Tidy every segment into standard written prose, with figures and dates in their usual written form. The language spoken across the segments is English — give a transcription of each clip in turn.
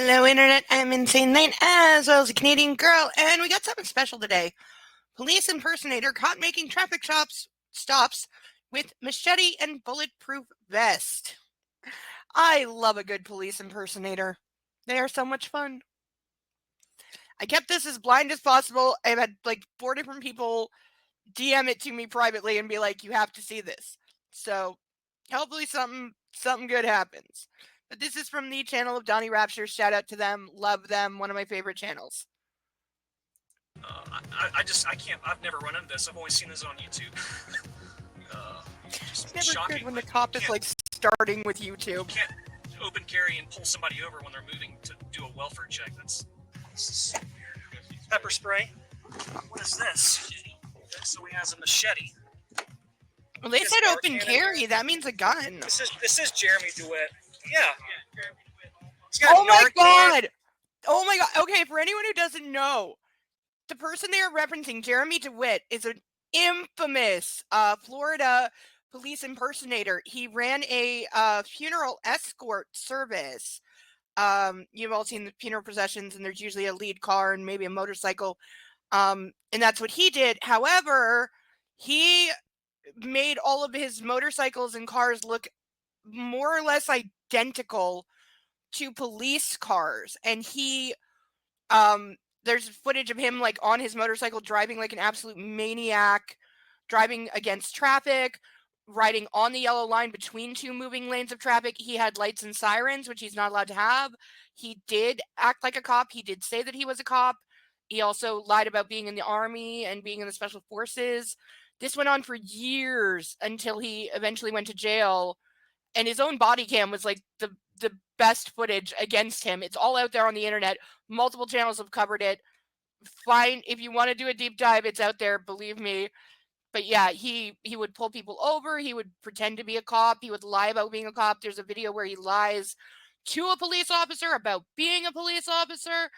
Hello, Internet. I'm Insane Lane, as well as a Canadian girl, and we got something special today. Police impersonator caught making traffic stops with machete and bulletproof vest. I love a good police impersonator. They are so much fun. I kept this as blind as possible. I've had like 4 different people DM it to me privately and be like, "You have to see this." So hopefully something good happens. But this is from the channel of Donnie Rapture. Shout out to them. Love them. One of my favorite channels. I can't. I've never run into this. I've always seen this on YouTube. It's never shocking. good when the cop is like starting with YouTube. You can't open carry and pull somebody over when they're moving to do a welfare check. This is so weird. Pepper spray. What is this? So he has a machete. Well, they said open carry. That means a gun. This is Jeremy DeWitt. Yeah. Oh my god! Oh my god! Okay, for anyone who doesn't know, the person they are referencing, Jeremy DeWitt, is an infamous Florida police impersonator. He ran a funeral escort service. You've all seen the funeral processions, and there's usually a lead car and maybe a motorcycle. And that's what he did. However, he made all of his motorcycles and cars look more or less identical to police cars. And he there's footage of him like on his motorcycle driving like an absolute maniac, driving against traffic, riding on the yellow line between 2 moving lanes of traffic. He had lights and sirens, which he's not allowed to have. He did act like a cop. He did say that he was a cop. He also lied about being in the army and being in the special forces. This went on for years until he eventually went to jail, and his own body cam was like the best footage against him. It's all out there on the internet. Multiple channels have covered it. Fine, if you want to do a deep dive, it's out there, believe me. But yeah, he would pull people over. He would pretend to be a cop. He would lie about being a cop. There's a video where he lies to a police officer about being a police officer.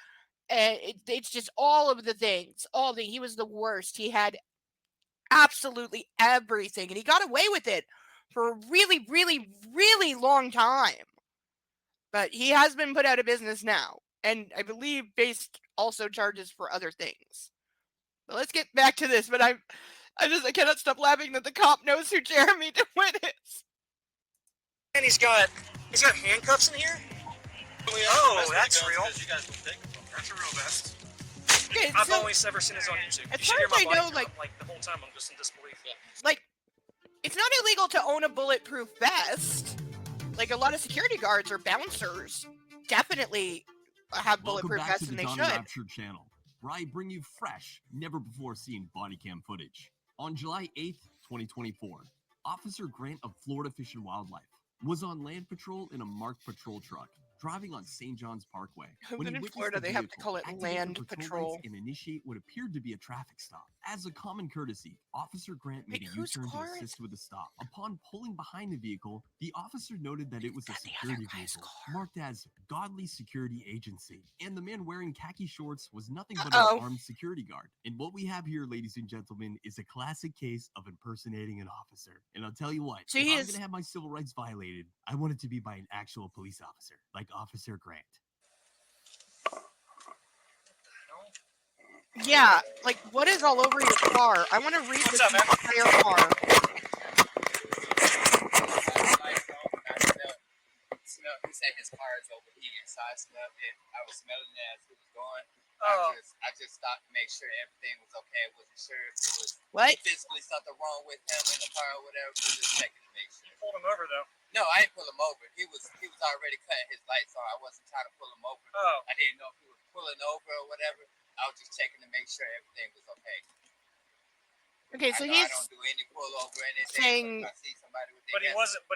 And it's just all of the things. He was the worst. He had absolutely everything, and he got away with it for a really, really, really long time. But he has been put out of business now, and I believe faced also charges for other things. But let's get back to this. But I cannot stop laughing that the cop knows who Jeremy DeWitt is. And he's got handcuffs in here. Oh, that's real. That's a real vest. Okay, I've always ever seen this on YouTube. As far as I know, like the whole time I'm just in disbelief. Like, it's not illegal to own a bulletproof vest. Like, a lot of security guards or bouncers definitely have bulletproof vests, and they should. Welcome back to the Donnie Rapture channel, where I bring you fresh, never-before-seen body cam footage. On July 8th, 2024, Officer Grant of Florida Fish and Wildlife was on land patrol in a marked patrol truck, driving on St. John's Parkway. When in Florida, they have to call it land patrol and initiate what appeared to be a traffic stop. As a common courtesy, Officer Grant made a U-turn to assist with the stop. Upon pulling behind the vehicle, the officer noted that it was a security vehicle marked as Godly Security Agency, and the man wearing khaki shorts was nothing but an armed security guard. And what we have here, ladies and gentlemen, is a classic case of impersonating an officer. And I'll tell you what, if I'm going to have my civil rights violated, I want it to be by an actual police officer, like Officer Grant. Yeah, like, what is all over your car? I want to read this entire car. He said his car is overheating, so I smelled it. I was smelling it as he was going. I just stopped to make sure everything was okay. I wasn't sure if there was physically something wrong with him in the car or whatever. So just checking to make sure. You pulled him over though. No, I didn't pull him over. He was already cutting his lights on. I wasn't trying to pull him over. I didn't know if he was pulling over or whatever. I was just checking to make sure everything was okay. Okay, so I don't do any pull over or anything. Saying, if I see somebody with but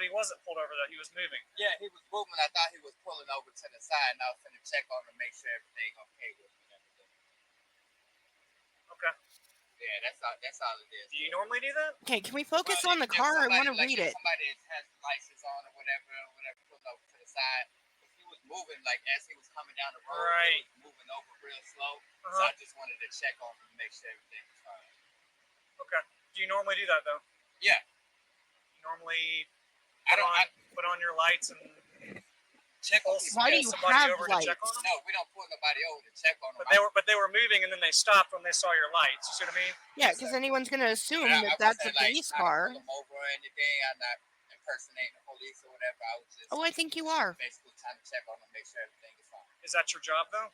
he wasn't pulled over though. He was moving. Yeah, he was moving. I thought he was pulling over to the side, and I was going to check on him to make sure everything okay with him. Okay. Yeah, that's all it is. Do you normally do that? Okay, can we focus on the car? I want to read it. Somebody has the license on or whatever, pulled over to the side. He was moving like as he was coming down the road. Right. He was moving over real slow. So I just wanted to check on him to make sure everything was fine. Okay. Do you normally do that though? Yeah. You normally put on your lights and check on people. Why do you have lights? No, we don't pull nobody over to check on them. But they were moving, and then they stopped when they saw your lights. You see what I mean? Yeah, because anyone's going to assume that that's a police car. Pull them over or anything. I'm not impersonating the police or whatever. I was just I think you are. basically trying to check on them, make sure everything is fine. Is that your job, though?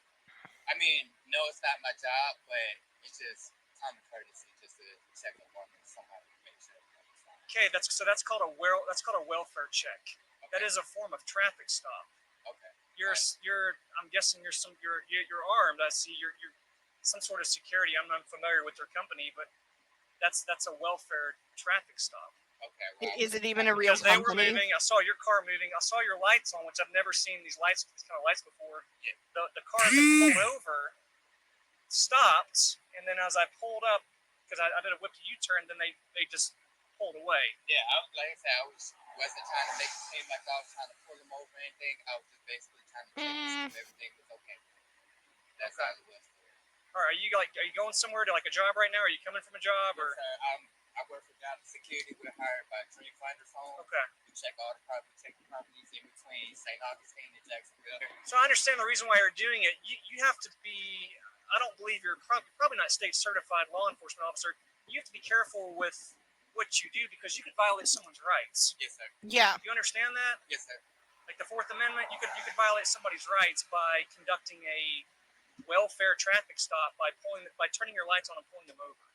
I mean, no, it's not my job, but it's just common courtesy just to check up on somebody to make sure everything is fine. Okay, that's called a welfare check. Okay. That is a form of traffic stop. Okay. I'm guessing you're armed. I see you're some sort of security. I'm not familiar with their company, but that's a welfare traffic stop. Okay. Well, is it even a real company? They were moving. I saw your car moving. I saw your lights on, which I've never seen these kind of lights before. Yeah. The car that pulled over stopped, and then as I pulled up, because I did a whipped U-turn, then they just pulled away. Yeah, like I said, I wasn't trying to make it seem like I was trying to pull them over or anything. I was just basically trying to check if everything was okay. That's all it was. All right, are you going somewhere to like a job right now? Are you coming from a job or? Yes, I work for Job Security. We're hired by Dream Finders Home. Okay. We check all the properties in between St. Augustine and Jacksonville. So I understand the reason why you're doing it. You have to be. I don't believe you're probably not state certified law enforcement officer. You have to be careful with what you do because you could violate someone's rights. Yes, sir. Yeah. Do you understand that? Yes, sir. Like the Fourth Amendment, you could violate somebody's rights by conducting a welfare traffic stop by turning your lights on and pulling them over.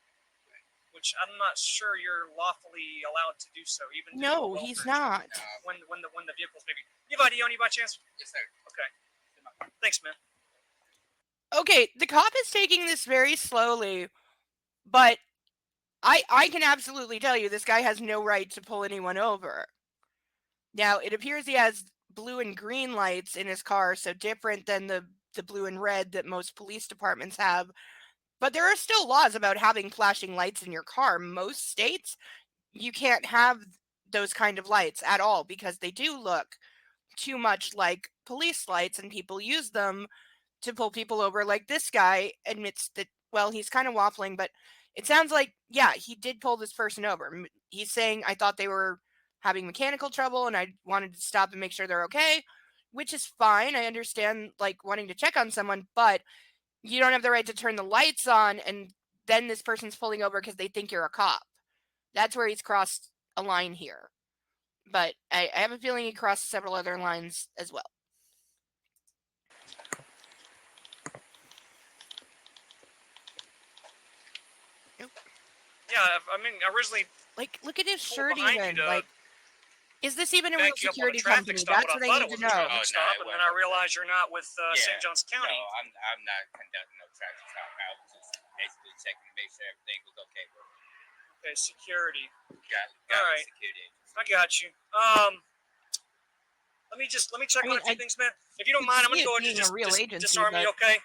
Which I'm not sure you're lawfully allowed to do so. Even no, he's not. When the vehicle's maybe. You have ID on you by chance? Yes, sir. Okay. Thanks, man. Okay, the cop is taking this very slowly, but I can absolutely tell you this guy has no right to pull anyone over. Now, it appears he has blue and green lights in his car, so different than the blue and red that most police departments have. But there are still laws about having flashing lights in your car. Most states, you can't have those kind of lights at all because they do look too much like police lights and people use them to pull people over. Like this guy admits that, well, he's kind of waffling, but it sounds like, yeah, he did pull this person over. He's saying, I thought they were having mechanical trouble and I wanted to stop and make sure they're okay, which is fine. I understand like wanting to check on someone, but you don't have the right to turn the lights on and then this person's pulling over because they think you're a cop. That's where he's crossed a line here. But I have a feeling he crossed several other lines as well. Yeah, I mean, originally... Like, look at his shirt even. Like, is this even a real security company? Stop, that's what I need to know. And then I realized you're not with St. Johns County. No, I'm not conducting no traffic stop. I was just basically checking to make sure everything was okay. Okay, security. Got all right. Security. I got you. Let me check on a few things, man. If you don't mind, I'm gonna go and just disarm you, okay?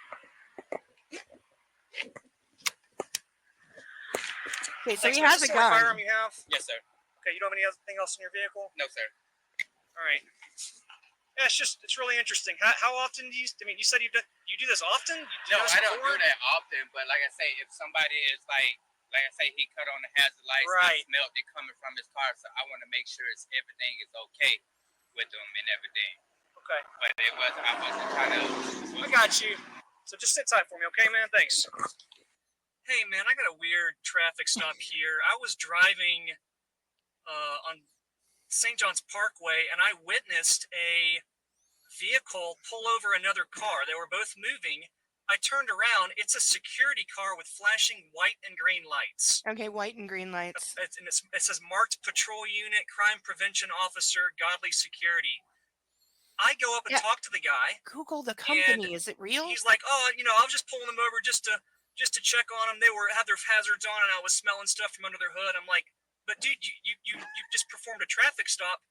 Okay, so he has a gun. Firearm you have? Yes, sir. Okay, you don't have anything else in your vehicle? No, sir. All right. Yeah, it's really interesting. How often do you? I mean, you said you do this often? No, I don't do that often. But like I say, if somebody is like I say, he cut on the hazard lights, I smelled it coming from his car, so I want to make sure everything is okay with them and everything. Okay. But I wasn't trying to. I got you. So just sit tight for me, okay, man? Thanks. Hey, man, I got a weird traffic stop here. I was driving on St. John's Parkway, and I witnessed a vehicle pull over another car. They were both moving. I turned around. It's a security car with flashing white and green lights. Okay, white and green lights. It says Marked Patrol Unit, Crime Prevention Officer, Godly Security. I go up and talk to the guy. Google the company. Is it real? He's like, oh, I was just pulling them over just to check on them. They had their hazards on, and I was smelling stuff from under their hood. I'm like, but dude, you just performed a traffic stop,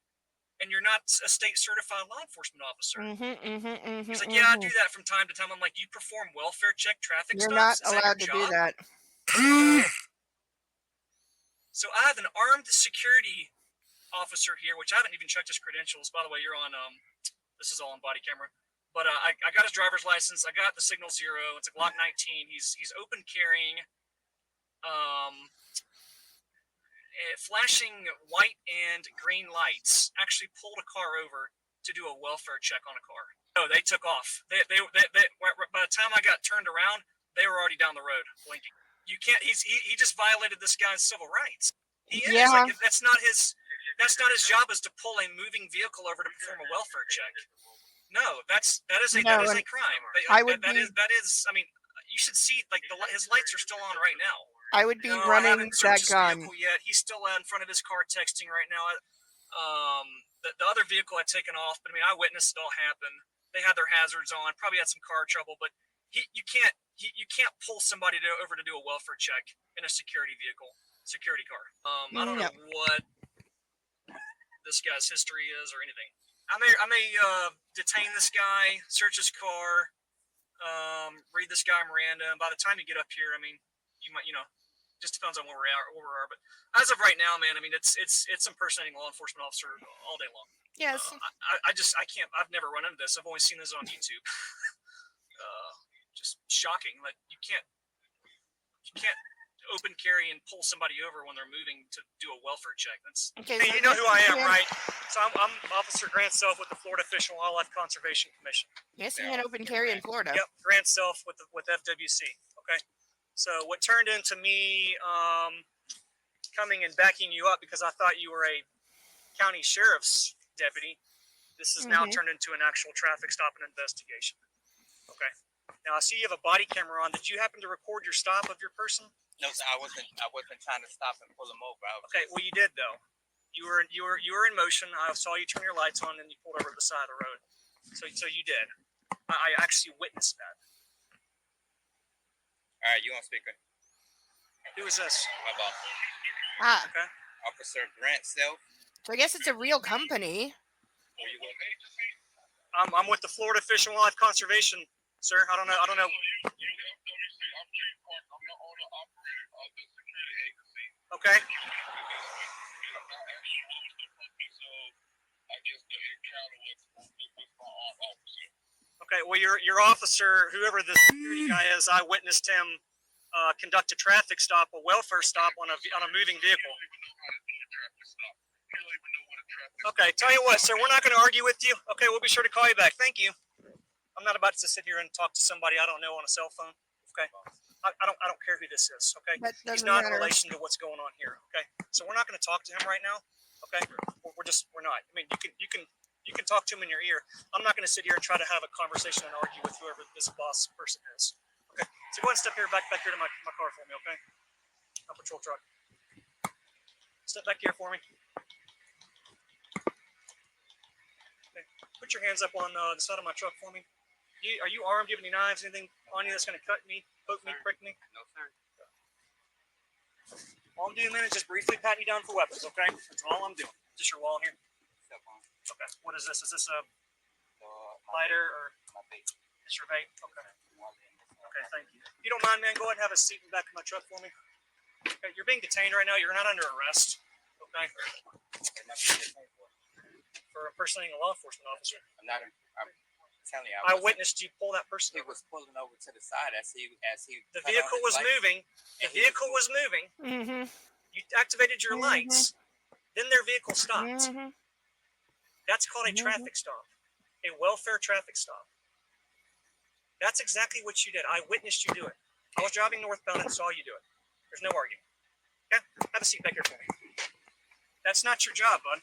and you're not a state certified law enforcement officer. He's like, yeah, I do that from time to time. I'm like, you perform welfare check traffic stops? You're not allowed to do that. So I have an armed security officer here, which I haven't even checked his credentials. By the way, you're on. This is all on body camera. But I got his driver's license. I got the Signal 0. It's a Glock 19. He's open carrying, flashing white and green lights. Actually pulled a car over to do a welfare check on a car. No, they took off. They by the time I got turned around, they were already down the road blinking. You can't. He just violated this guy's civil rights. He is. Like, that's not his job, is to pull a moving vehicle over to perform a welfare check. No, that is a crime. That is. I mean, you should see, like, his lights are still on right now. I would be running that gun. Yet. He's still in front of his car texting right now. The other vehicle had taken off, but I mean, I witnessed it all happen. They had their hazards on, probably had some car trouble, but you can't pull somebody over to do a welfare check in a security car. I don't know what this guy's history is or anything. I may detain this guy, search his car, read this guy Miranda, and by the time you get up here, I mean, you might, just depends on where we are. But as of right now, man, I mean, it's impersonating a law enforcement officer all day long. Yes. I can't. I've never run into this. I've only seen this on YouTube. Just shocking. Like, you can't open carry and pull somebody over when they're moving to do a welfare check. That's okay. Hey, you know who I am, right? So I'm Officer Grant Self with the Florida Fish and Wildlife Conservation Commission. Yes, you can open carry in Florida. Yep, Grant Self with FWC. Okay. So what turned into me coming and backing you up because I thought you were a county sheriff's deputy, this is now turned into an actual traffic stop and investigation. Okay. Now I see you have a body camera on. Did you happen to record your stop of your person? No, sir, I wasn't trying to stop and pull him over. Okay, well, you did though. You were in motion. I saw you turn your lights on, and you pulled over to the side of the road. So you did. I actually witnessed that. All right, you on speaker? Who is this? My boss. Okay. Officer Grant Self. So I guess it's a real company. Where you with? I'm with the Florida Fish and Wildlife Conservation, sir. I don't know. I'm the owner operator of the security agency. Okay. Okay. Well, your officer, whoever the security guy is, I witnessed him conduct a traffic stop, a welfare stop on a moving vehicle. Okay, tell you what, sir, we're not going to argue with you. Okay, we'll be sure to call you back. Thank you. I'm not about to sit here and talk to somebody I don't know on a cell phone. Okay, I don't care who this is. Okay, he's not in relation to what's going on here. Okay, so we're not going to talk to him right now. Okay, we're not. I mean, you can talk to him in your ear. I'm not going to sit here and try to have a conversation and argue with whoever this boss person is. Okay, so go ahead and step here, back here to my car for me. Okay, my patrol truck. Step back here for me. Put your hands up on the side of my truck for me. Are you armed? Do you have any knives? Anything on you that's going to cut me, poke me, prick me? No, sir. All I'm doing, man, is just briefly patting you down for weapons, okay? That's all I'm doing. Is this your wall here? Okay. What is this? Is this a lighter or? My vape. It's your vape? Okay. Okay, thank you. If you don't mind, man, go ahead and have a seat in the back of my truck for me. Okay, you're being detained right now. You're not under arrest, okay? For impersonating a law enforcement officer. I'm telling you. I witnessed you pull that person. He was pulling over to the side as he. The vehicle was moving. The vehicle was moving. Mm-hmm. You activated your lights. Then their vehicle stopped. Mm-hmm. That's called a traffic stop, a welfare traffic stop. That's exactly what you did. I witnessed you do it. I was driving northbound and saw you do it. There's no arguing. Okay? Have a seat back here for me. That's not your job, bud.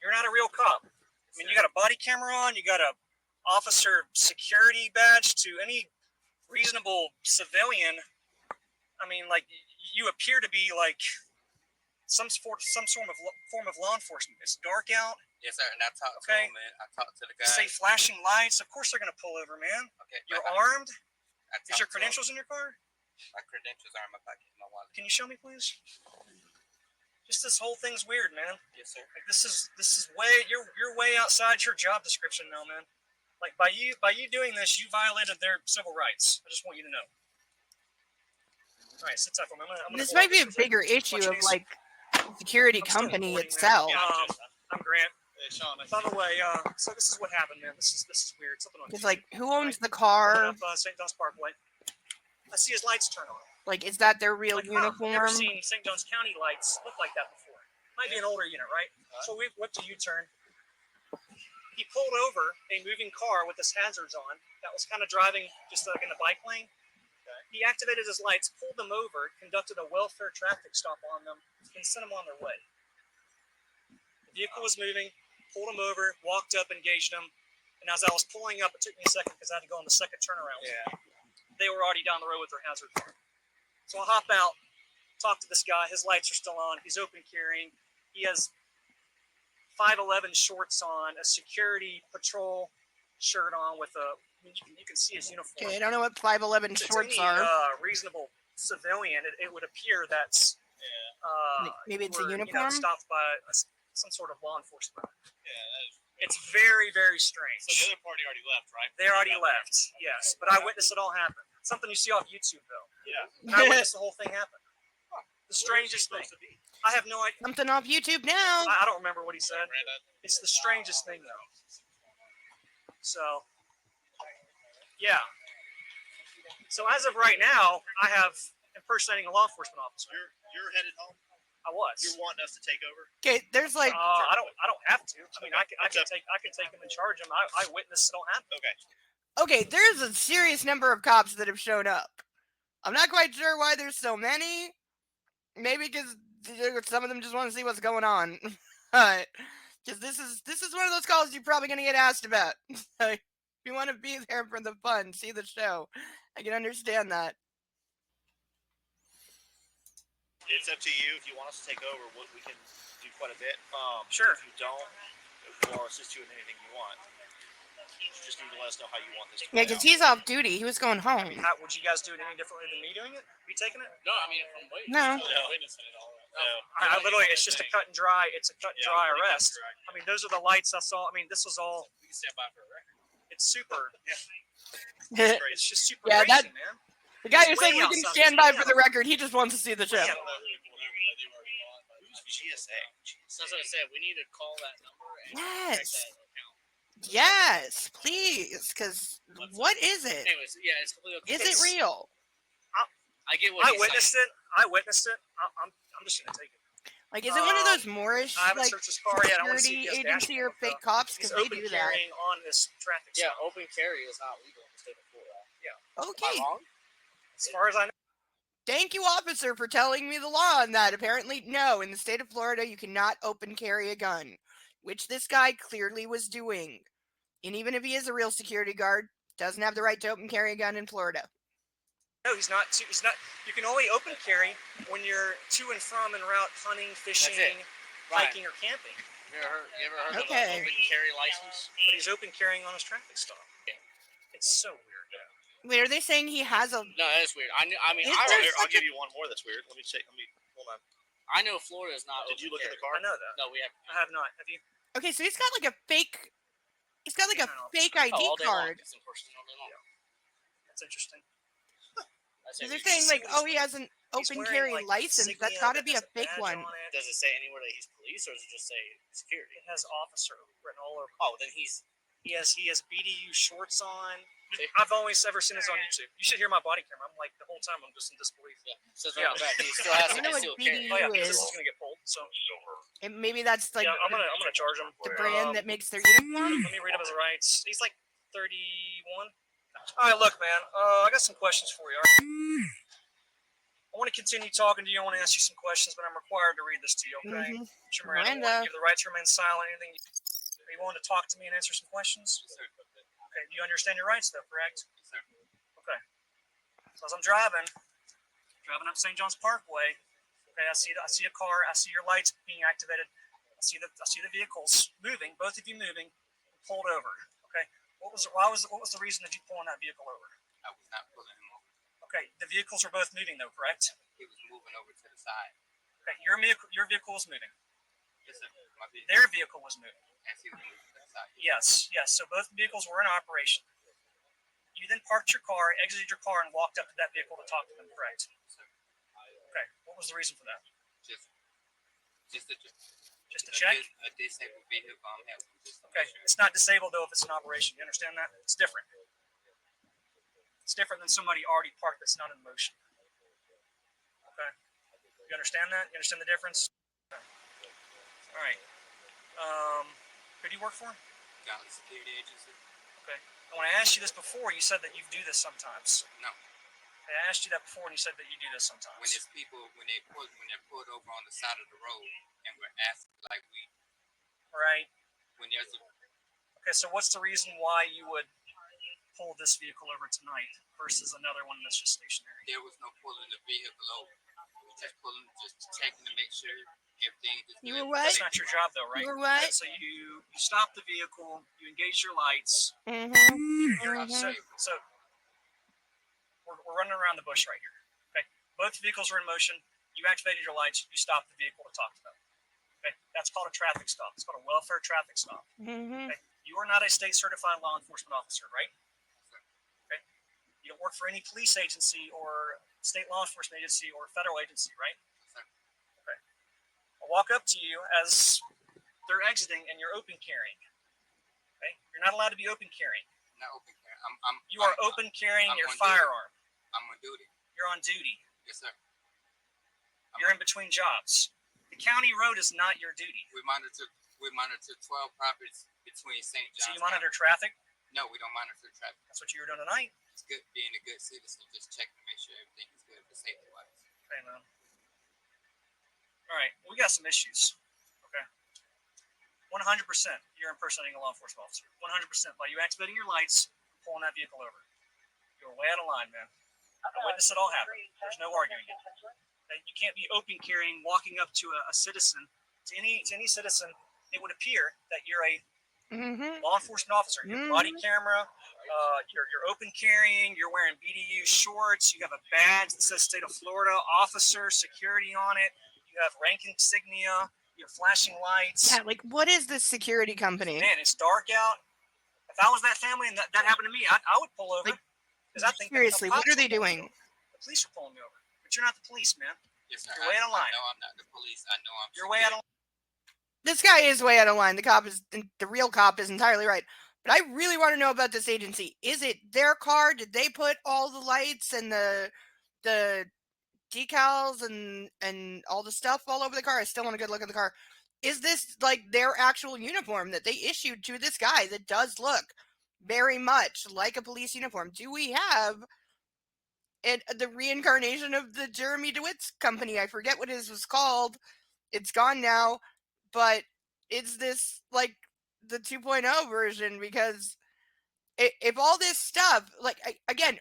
You're not a real cop. I mean, you got a body camera on, you got a officer security badge to any reasonable civilian. I mean, like, you appear to be like some form of law enforcement. It's dark out. Yes, sir. And I talked to him, man. I talked to the guy. Say flashing lights. Of course they're going to pull over, man. Okay. You're armed? Is your credentials in your car? My credentials are in my pocket, my wallet. Can you show me, please? Just this whole thing's weird, man. Yes, sir. Like, this is way you're way outside your job description now, man. Like, by you doing this, you violated their civil rights. I just want you to know. All right, sit tight for a moment. This might be a bigger issue of like security company itself. I'm Grant. Hey, Sean. By the way, so this is what happened, man. This is weird. Something on. It's like, who owns the car? St. John's Parkway. I see his lights turn on. Like, is that their real uniform? I've never seen St. John's County lights look like that before. Might be an older unit, right? So we whipped a U-turn. he pulled over a moving car with his hazards on that was kind of driving just like in the bike lane. He activated his lights, pulled them over, conducted a welfare traffic stop on them, and sent them on their way. The vehicle was moving, pulled him over, walked up, engaged him, and as I was pulling up, it took me a second because I had to go on the second turnaround. Yeah. They were already down the road with their hazards on. So I hop out, talk to this guy. His lights are still on. He's open carrying. He has 5'11" shorts on, a security patrol shirt on with a. I mean, you can see his uniform. Okay, I don't know what 5'11" shorts are. Reasonable civilian, it would appear that's maybe it's a uniform. Stopped by some sort of law enforcement. Yeah, it's very, very strange. So the other party already left, right? They already left. Yes, but I witnessed it all happen. Something you see off YouTube, though. Yeah, and I witnessed the whole thing happen. The strangest thing. I have no idea. Something off YouTube now. I don't remember what he said. It's the strangest thing, though. So, yeah. So as of right now, I have impersonating a law enforcement officer. You're headed home. I was. You're wanting us to take over. Okay, there's like. I don't have to. I mean, I can take him and charge him. I witnessed it all happen. Okay. Okay, there's a serious number of cops that have shown up. I'm not quite sure why there's so many. Maybe because some of them just want to see what's going on. Because this is one of those calls you're probably gonna get asked about. If you want to be there for the fun, see the show. I can understand that. It's up to you. If you want us to take over, we can do quite a bit. Sure. If you don't, we'll assist you in anything you want. You just need to let us know how you want this to Yeah, because he's off duty. He was going home. I mean, would you guys do it any differently than me doing it? Be taking it? No, I mean, if I'm waiting. No. Witnessing it all. I literally, it's just a cut and dry. It's a cut and dry arrest. I mean, those are the lights I saw. I mean, this was all. We can stand by for a record. It's super. Yeah. It's just super Yeah, crazy, man. The guy who's saying we can stand by for the record, he just wants to see the show. GSA. That's what I said. We need to call that number and check Yes. that account. Yes, please. Because what is it? Anyways, yeah, it's completely okay. Is it real? I get what I witnessed it. I'm just gonna take it. Like, is it one of those Moorish I haven't like searched his car yet. I want to see security if he has agency or dashboard, fake though. cops? He's Because they open do that. carrying on this traffic Yeah, stop. open carry is not legal in the state of Florida. Am I Okay. wrong? As far as I know. Thank you, officer, for telling me the law on that. Apparently, no. In the state of Florida, you cannot open carry a gun, which this guy clearly was doing. And even if he is a real security guard, doesn't have the right to open carry a gun in Florida. No, he's not. He's not. You can only open carry when you're to and from en route hunting, fishing, hiking, or camping. You ever heard of Okay. an open carry license? But he's open carrying on his traffic stop. Yeah. It's so weird. Wait, are they saying he has a... No, that is weird. I mean, Is I'll there give you one more that's weird. Let me hold on. I know Florida is not. Did you look carry. at the car? I know that. No, we have. I have not. Have you? Okay, so he's got like a fake... He's got like a fake ID all day long. card. It's in person all day long. That's interesting. They're saying like, oh, he has an open wearing, carry like, license. insignia That's got to that be has a fake badge one. on it. Does it say anywhere that he's police, or does it just say security? It has officer written all over. Oh, then he has BDU shorts on. I've always ever seen this on YouTube. You should hear my body camera. I'm like the whole time I'm just in disbelief. Yeah. Says right on the back. He still has I know what concealed BDU carry. Oh yeah, because is. this is gonna get pulled. So And maybe that's like yeah, I'm gonna charge him. the brand that makes their uniform. Let me read up his rights. He's like 31. All right, look, man. I got some questions for you. All right? I want to continue talking to you. I want to ask you some questions, but I'm required to read this to you. Okay? Mhm. Mr. Miranda, I want to give the right to remain silent. Anything? Are you willing to talk to me and answer some questions? Okay. You understand your rights, though, correct? Okay. So as I'm driving up St. John's Parkway, okay, I see a car. I see your lights being activated. I see the vehicles moving. Both of you moving. Pulled over. Okay. What was the reason of you pulling that vehicle over? I was not pulling him over. Okay. The vehicles were both moving, though, correct? He was moving over to the side. Okay. Your vehicle was moving. Yes, sir. My vehicle. Their vehicle was moving. As he was moving to the side. Yes. So both vehicles were in operation. You then parked your car, exited your car, and walked up to that vehicle to talk to them, correct? Okay. What was the reason for that? Just to check? A disabled vehicle. Okay. It's not disabled, though, if it's in operation. You understand that? It's different. It's different than somebody already parked that's not in motion. Okay. You understand that? You understand the difference? Okay. All right. Who do you work for? Valley Security Agency. Okay. And when I asked you this before, you said that you do this sometimes. No. I asked you that before, and you said that you do this sometimes. When there's people, when they're pulled over on the side of the road, and we're asked like we. Right. When there's a. Okay, so what's the reason why you would pull this vehicle over tonight versus another one that's just stationary? There was no pulling the vehicle over. Just checking to make sure everything is good. You were what? That's not your job, though, right? You were what? So you stop the vehicle, you engage your lights. Mm-hmm. So we're running around the bush right here. Okay, both vehicles are in motion. You activated your lights. You stopped the vehicle to talk to them. Okay, that's called a traffic stop. It's called a welfare traffic stop. Mm-hmm. Okay, you are not a state certified law enforcement officer, right? Okay, you don't work for any police agency or state law enforcement agency or federal agency, right? Okay, I'll walk up to you as they're exiting and you're open carrying. Okay, you're not allowed to be open carrying. Not open carrying. You are open carrying your firearm. I'm on duty. You're on duty. Yes, sir. You're in between jobs. The county road is not your duty. We monitor 12 properties between St. John's. So you monitor traffic? No, we don't monitor traffic. That's what you were doing tonight. It's good being a good citizen, just checking to make sure everything is good for safety wise. Okay, man. All right, we got some issues. Okay. 100% you're impersonating a law enforcement officer. 100% by you activating your lights, pulling that vehicle over. You're way out of line, man. I witnessed it all happen. There's no arguing it. You can't be open carrying, walking up to a citizen, to any citizen. It would appear that you're a law enforcement officer. You have a body camera. You're open carrying. You're wearing BDU shorts. You have a badge that says State of Florida Officer Security on it. You have rank insignia. You have flashing lights. Yeah, like what is this security company? Man, it's dark out. If I was that family and that happened to me, I would pull over. Because I think seriously, what are they doing? The police are pulling me over. But you're not the police, man. Yes, sir. You're way out of line. I know I'm not the police. I know I'm. You're way out of line. This guy is way out of line. The real cop is entirely right. But I really want to know about this agency. Is it their car? Did they put all the lights and the decals and all the stuff all over the car? I still want a good look at the car. Is this like their actual uniform that they issued to this guy that does look very much like a police uniform? Do we have the reincarnation of the Jeremy DeWitt's company? I forget what it was called. It's gone now, but it's this like the 2.0 version, because if all this stuff, like again,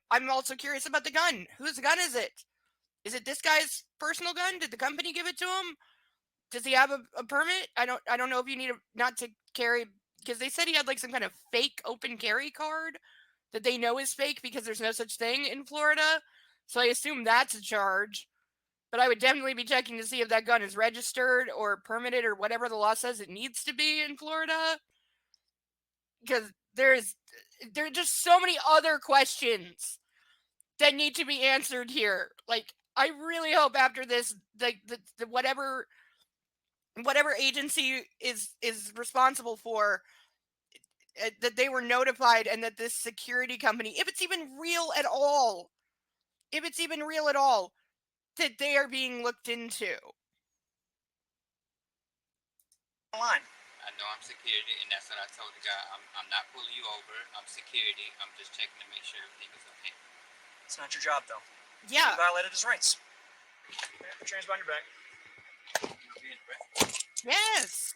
I'm also curious about the gun. Whose gun is it? Is it this guy's personal gun? Did the company give it to him? Does he have a permit? I don't know if you need not to carry, because they said he had like some kind of fake open carry card that they know is fake because there's no such thing in Florida. So I assume that's a charge. But I would definitely be checking to see if that gun is registered or permitted or whatever the law says it needs to be in Florida. Because there are just so many other questions that need to be answered here. Like, I really hope after this, the whatever agency is responsible for, that they were notified, and that this security company, if it's even real at all, that they are being looked into. Line. I know I'm security, and that's what I told the guy. I'm not pulling you over. I'm security. I'm just checking to make sure everything is okay. It's not your job, though. Yeah. You violated his rights. Put your hands behind your back. Yes.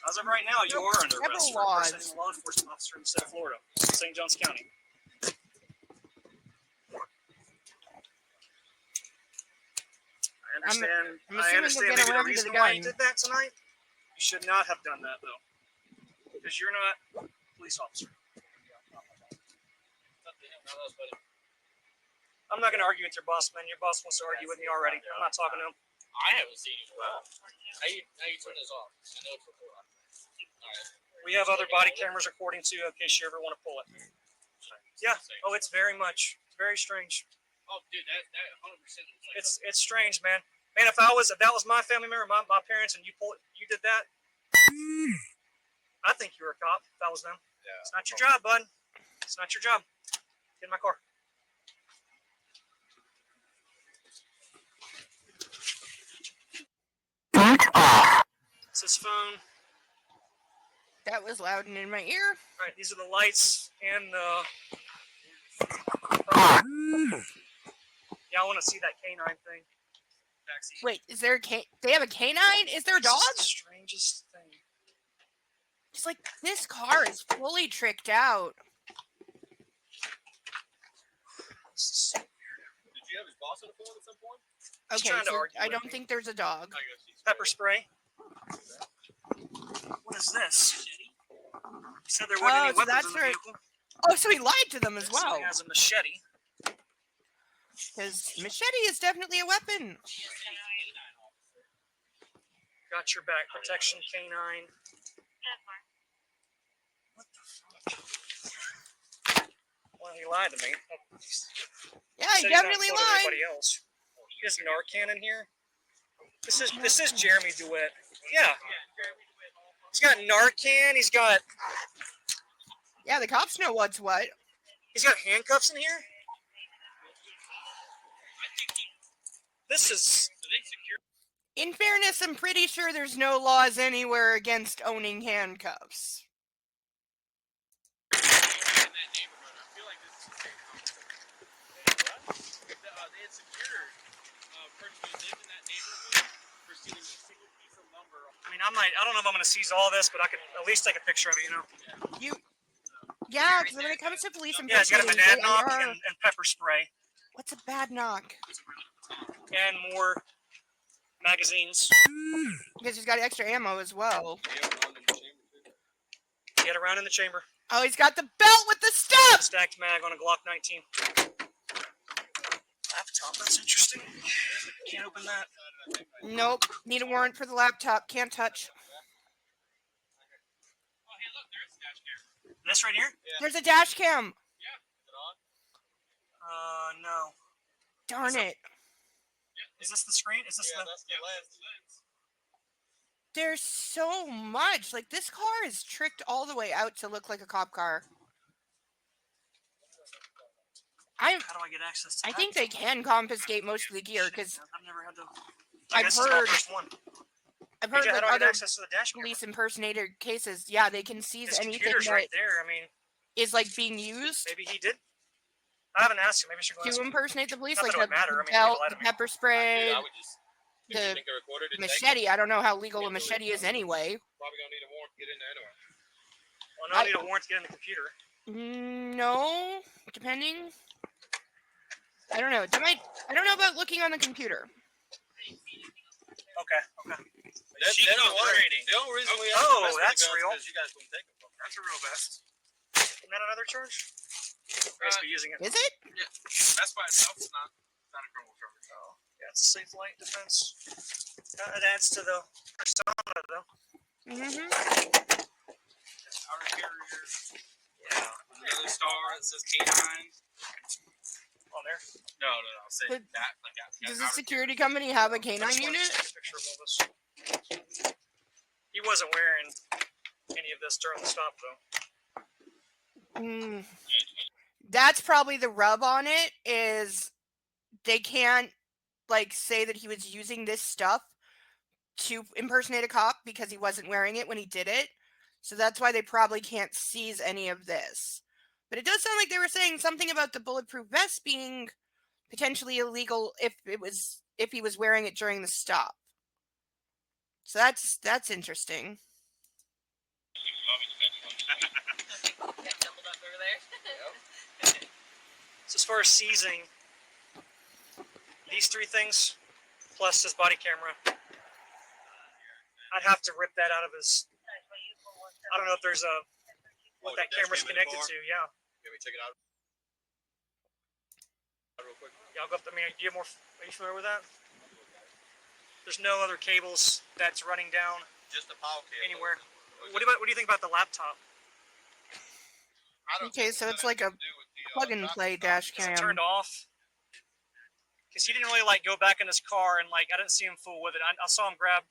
As of right now, you are under arrest for impersonating a law enforcement officer in the state of Florida, St. John's County. I understand maybe the reason why you did that tonight. You should not have done that, though. Because you're not a police officer. I'm not going to argue with your boss, man. Your boss wants to argue with me already. I'm not talking to him. I haven't seen you well. How you turn this off? I know it's recording. Alright. We have other body cameras recording too, in case you ever want to pull it. Yeah. Oh, it's very strange. Oh, dude, that 100%. It's strange, man. Man, if that was my family member, my parents, and you did that, I think you were a cop. If that was them. Yeah. It's not your job, bud. It's not your job. Get in my car. It's his phone. That was loud and in my ear. All right, these are the lights and the. Yeah, I want to see that canine thing. Backseat. Wait, is there a they have a canine? Is there a dog? This is the strangest thing. It's like this car is fully tricked out. This is so Did you have his boss on the phone at some point? He's Okay, trying to so argue I with don't me. think there's a dog. Pepper spray. What is this? He said there weren't any so weapons that's in the right. vehicle. Oh, so he lied to them as This well. guy has a machete. Because machete is definitely a weapon. Got your back protection canine. What the fuck? Well, he lied to me. Yeah, Said he he's not definitely fooling lied. everybody else. He has Narcan in here. This is Jeremy DeWitt. Yeah. He's got Narcan. He's got. Yeah, the cops know what's what. He's got handcuffs in here. This is. In fairness, I'm pretty sure there's no laws anywhere against owning handcuffs. I mean, I don't know if I'm going to seize all this, but I can at least take a picture of it, Yeah, because when it comes to police Yeah, he's got a investigating, banana knock and pepper spray. What's a bad knock? And more magazines. Because he's got extra ammo as well. Get around in the chamber. Oh, he's got the belt with the stuff! Stacked mag on a Glock 19. Laptop, that's interesting. Can't open that. Nope. Need a warrant for the laptop. Can't touch. This right here? There's a dash cam. No. Darn it. Is this the screen? Is this the... that's the lens. There's so much. Like, this car is tricked all the way out to look like a cop car. How do I get access to that? I think they can confiscate most of the gear, because I've never had to... I've heard How do I get other access to the dash camera? police impersonator cases, yeah, they can seize His anything computer's that right there. I mean, is, like, being used maybe he did. I haven't asked him. Maybe I should go ask to him. impersonate the police, Not like that it the would matter. I mean, belt, people the let him. pepper spray, I would just. If you the think the recorder detects, machete. I don't know how legal a machete is anyway. probably gonna need a warrant to get in there anyway. Well, no, I need a warrant to get in the computer. No, depending. I don't know. I don't know about looking on the computer. Okay. That's the only reason we asked Oh, the that's guns real. because you guys wouldn't take them from us. That's a real vest. Isn't that another charge? Basically using it. Is it? That's by itself. It's not a criminal charge. Oh, yeah, it's a safe light defense. It adds to the persona, though. Mm-hmm. Our carrier. Yeah. Another star that says K9. On there. No. Say But that like that. Does the security company have a canine unit? Take a picture of all this. He wasn't wearing any of this during the stop, though. That's probably the rub on it, is they can't, like, say that he was using this stuff to impersonate a cop because he wasn't wearing it when he did it. So that's why they probably can't seize any of this. But it does sound like they were saying something about the bulletproof vest being potentially illegal if he was wearing it during the stop. So that's interesting. So as far as seizing, these three things, plus his body camera, I'd have to rip that out of his... I don't know if there's what that camera's connected to, yeah. Can we check it out? Real quick. Yeah, I'll go up. I mean, are you familiar with that? There's no other cables that's running down Just a power cable. anywhere. What do you think about the laptop? Okay, so it's like a plug-and-play dash Is it cam. turned off? Because he didn't really go back in his car and I didn't see him fool with it. I saw him grab.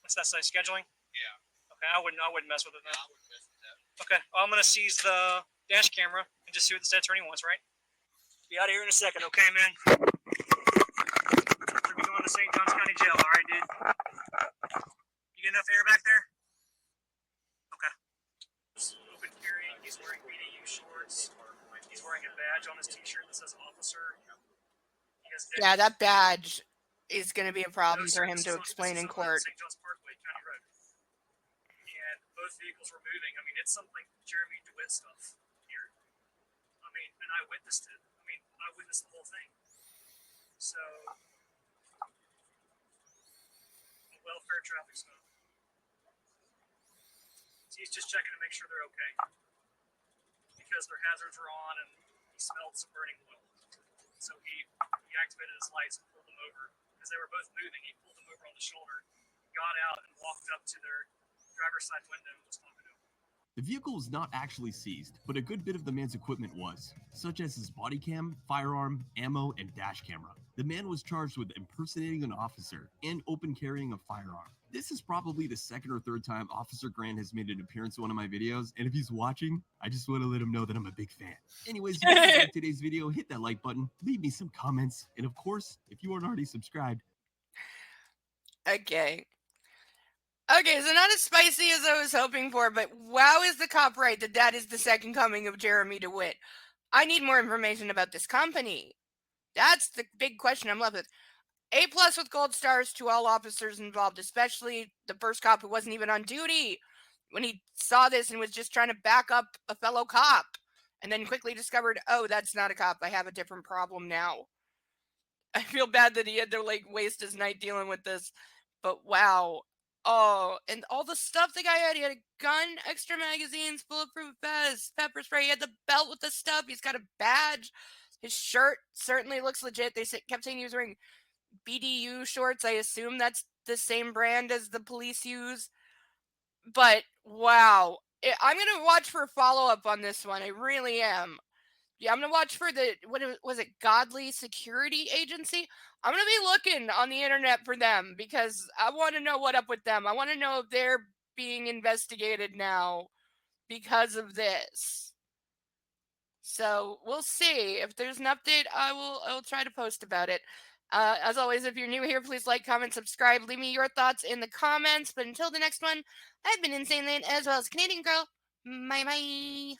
What's that say? Scheduling? Yeah. Okay, I wouldn't mess with it then. I wouldn't mess with that. Okay, well, I'm gonna seize the dash camera and just see what the state attorney wants, right? Be out of here in a second, okay, man? We're gonna be going to St. Johns County Jail, all right, dude? You get enough air back there? Okay. Open carrying. He's wearing BDU shorts. He's wearing a badge on his t-shirt that says officer. Yeah, that badge is going to be a problem for him to explain in court. St. John's Parkway, County Road. And both vehicles were moving. I mean, it's something like Jeremy DeWitt stuff here. I mean, and I witnessed it. I mean, I witnessed the whole thing. So, a welfare traffic stop. So he's just checking to make sure they're okay. Because their hazards were on and he smelled some burning oil. So he activated his lights and pulled them over. Because they were both moving, he pulled them over on the shoulder, got out and walked up to their driver's side window and was talking to him. The vehicle was not actually seized, but a good bit of the man's equipment was, such as his body cam, firearm, ammo, and dash camera. The man was charged with impersonating an officer and open carrying a firearm. This is probably the second or third time Officer Grant has made an appearance in one of my videos, and if he's watching, I just want to let him know that I'm a big fan. Anyways, if you guys like today's video, hit that like button, leave me some comments, and of course, if you aren't already subscribed. Okay, so not as spicy as I was hoping for, but wow, is the cop right that is the second coming of Jeremy DeWitt? I need more information about this company. That's the big question I'm left with. A+ with gold stars to all officers involved, especially the first cop who wasn't even on duty when he saw this and was just trying to back up a fellow cop and then quickly discovered, oh, that's not a cop. I have a different problem now. I feel bad that he had to waste his night dealing with this, but wow. Oh, and all the stuff the guy had. He had a gun, extra magazines, bulletproof vest, pepper spray. He had the belt with the stuff. He's got a badge. His shirt certainly looks legit. They kept saying he was wearing BDU shorts. I assume that's the same brand as the police use. But wow. I'm going to watch for follow-up on this one. I really am. Yeah, I'm going to watch for what was it, Godly Security Agency? I'm going to be looking on the internet for them because I want to know what's up with them. I want to know if they're being investigated now because of this. So we'll see. If there's an update, I'll try to post about it. As always, if you're new here, please like, comment, subscribe. Leave me your thoughts in the comments. But until the next one, I've been Insane Lane as well as Canadian Girl. Bye-bye.